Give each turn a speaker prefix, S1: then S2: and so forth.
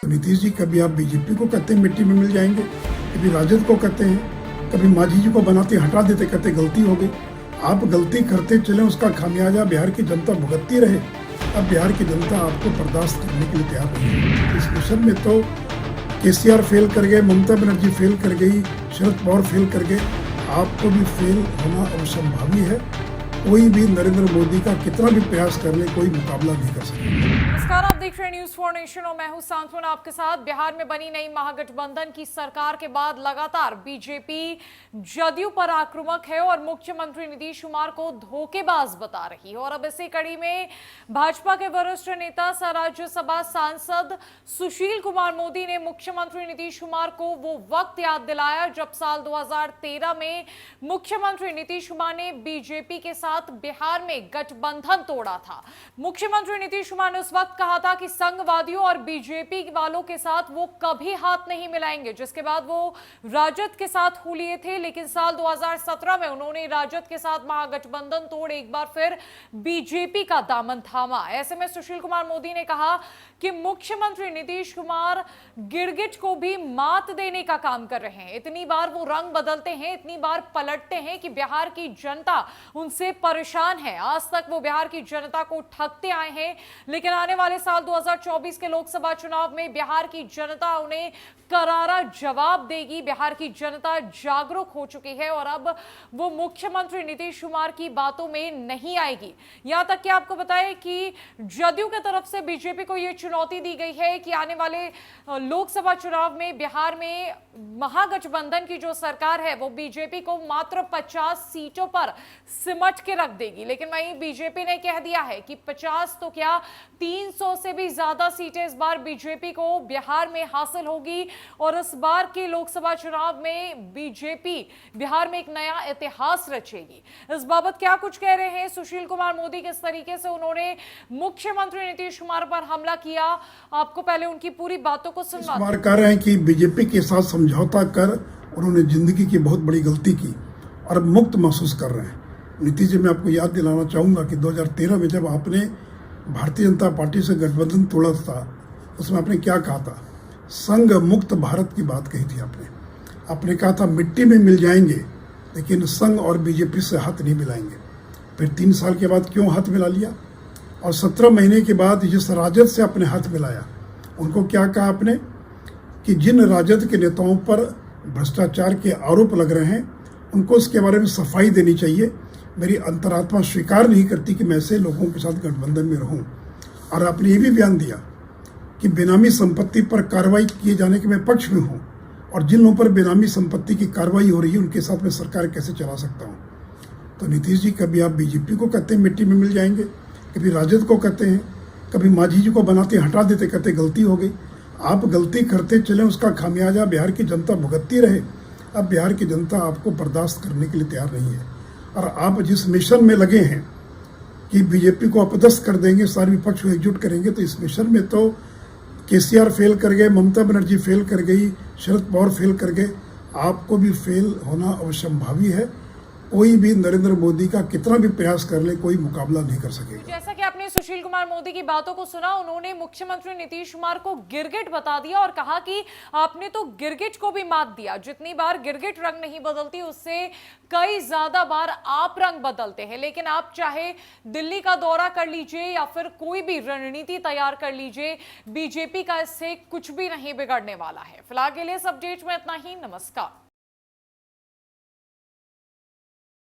S1: तो नीतीश जी कभी आप बीजेपी को कहते हैं मिट्टी में मिल जाएंगे, कभी राजद को कहते हैं, कभी मांझी जी को बनाते हटा देते कहते गलती हो गई। आप गलती करते चले, उसका खामियाजा बिहार की जनता भुगतती रहे। अब बिहार की जनता आपको बर्दाश्त करने के लिए तैयार नहीं है। इस मिशन में तो केसीआर फेल कर गए, ममता बनर्जी फेल कर गई, शरद पवार फेल कर गए, आपको भी फेल होना असंभावी है। कोई भी नरेंद्र मोदी का कितना भी प्रयास कर ले, कोई मुकाबला नहीं कर सकता।
S2: नमस्कार, आप देख रहे हैं न्यूज़ फॉर नेशन और मैं हूं सांत्वना आपके साथ। बिहार में बनी नई महागठबंधन की सरकार के बाद लगातार बीजेपी जदयू पर आक्रामक है और मुख्यमंत्री नीतीश कुमार को धोखेबाज बता रही है। और अब इसी कड़ी में भाजपा के वरिष्ठ नेता सह राज्यसभा सांसद सुशील कुमार मोदी ने मुख्यमंत्री नीतीश कुमार को वो वक्त याद दिलाया जब साल 2013 में मुख्यमंत्री नीतीश कुमार ने बीजेपी के साथ बिहार में गठबंधन तोड़ा था। मुख्यमंत्री नीतीश कुमार ने उस वक्त कहा था कि संघवादियों और बीजेपी वालों के साथ वो कभी हाथ नहीं मिलाएंगे, जिसके बाद वो राजद के साथ हो लिए थे। लेकिन साल 2017 में उन्होंने राजद के साथ महागठबंधन तोड़ एक बार फिर बीजेपी का दामन थामा। ऐसे में सुशील कुमार मोदी ने कहा कि मुख्यमंत्री नीतीश कुमार गिरगिट को भी मात देने का काम कर रहे हैं। इतनी बार वो रंग बदलते हैं, इतनी बार पलटते हैं कि बिहार की जनता उनसे परेशान है। आज तक वो बिहार की जनता को ठगते आए हैं, लेकिन आने वाले साल 2024 के लोकसभा चुनाव में बिहार की जनता उन्हें करारा जवाब देगी। बिहार की जनता जागरूक हो चुकी है और अब वो मुख्यमंत्री नीतीश कुमार की बातों में नहीं आएगी। यहां तक कि आपको बताएं कि जदयू की तरफ से बीजेपी को यह चुनौती दी गई है कि आने वाले लोकसभा चुनाव में बिहार में महागठबंधन की जो सरकार है वो बीजेपी को मात्र 50 सीटों पर सिमट के रख देगी। लेकिन वहीं बीजेपी ने कह दिया है कि 50 तो क्या 300 से भी ज्यादा सीटें इस बार बीजेपी को बिहार में हासिल होगी और इस बार के लोकसभा चुनाव में बीजेपी बिहार में एक नया इतिहास रचेगी। इस बाबत क्या कुछ कह रहे हैं सुशील कुमार मोदी, किस तरीके से उन्होंने मुख्यमंत्री नीतीश कुमार पर हमला किया, आपको पहले उनकी पूरी बातों को सुनवा।
S1: कुमार कह रहे हैं कि बीजेपी के साथ समझौता कर उन्होंने जिंदगी की बहुत बड़ी गलती की और अब मुक्त महसूस कर रहे हैं। नीतीश जी, मैं आपको याद दिलाना चाहूंगा कि 2013 में जब आपने भारतीय जनता पार्टी से गठबंधन तोड़ा था, उसमें आपने क्या कहा था? संघ मुक्त भारत की बात कही थी आपने कहा था मिट्टी में मिल जाएंगे, लेकिन संघ और बीजेपी से हाथ नहीं मिलाएंगे। फिर 3 साल के बाद क्यों हाथ मिला लिया? और 17 महीने के बाद जिस राजद से आपने हाथ मिलाया, उनको क्या कहा आपने कि जिन राजद के नेताओं पर भ्रष्टाचार के आरोप लग रहे हैं उनको इसके बारे में सफाई देनी चाहिए। मेरी अंतरात्मा स्वीकार नहीं करती कि मैं ऐसे लोगों के साथ गठबंधन में रहूं। और आपने ये भी बयान दिया कि बेनामी संपत्ति पर कार्रवाई किए जाने के मैं पक्ष में हूं और जिन लोगों पर बेनामी संपत्ति की कार्रवाई हो रही है उनके साथ मैं सरकार कैसे चला सकता हूं। तो नीतीश जी, कभी आप बीजेपी को कहते हैं मिट्टी में मिल जाएंगे, कभी राजद को कहते हैं, कभी मांझी जी को बनाते हटा देते कहते गलती हो गई। आप गलती करते चले, उसका खामियाजा बिहार की जनता भुगतती रहे। अब बिहार की जनता आपको बर्दाश्त करने के लिए तैयार नहीं है। और आप जिस मिशन में लगे हैं कि बीजेपी को अपदस्थ कर देंगे, सारे विपक्ष को एकजुट करेंगे, तो इस मिशन में तो केसीआर फेल कर गए, ममता बनर्जी फेल कर गई, शरद पवार फेल कर गए, आपको भी फेल होना असंभावी है। कोई भी नरेंद्र मोदी का कितना भी प्रयास कर ले, कोई मुकाबला नहीं कर सकेगा।
S2: जैसा कि आपने सुशील कुमार मोदी की बातों को सुना, उन्होंने मुख्यमंत्री नीतीश कुमार को गिरगिट बता दिया और कहा कि आपने तो गिरगिट को भी मात दिया। जितनी बार गिरगिट रंग नहीं बदलती, उससे कई ज्यादा बार आप रंग बदलते हैं। लेकिन आप चाहे दिल्ली का दौरा कर लीजिए या फिर कोई भी रणनीति तैयार कर लीजिए, बीजेपी का इससे कुछ भी नहीं बिगड़ने वाला है। फिलहाल के लिए इस अपडेट में इतना ही। नमस्कार।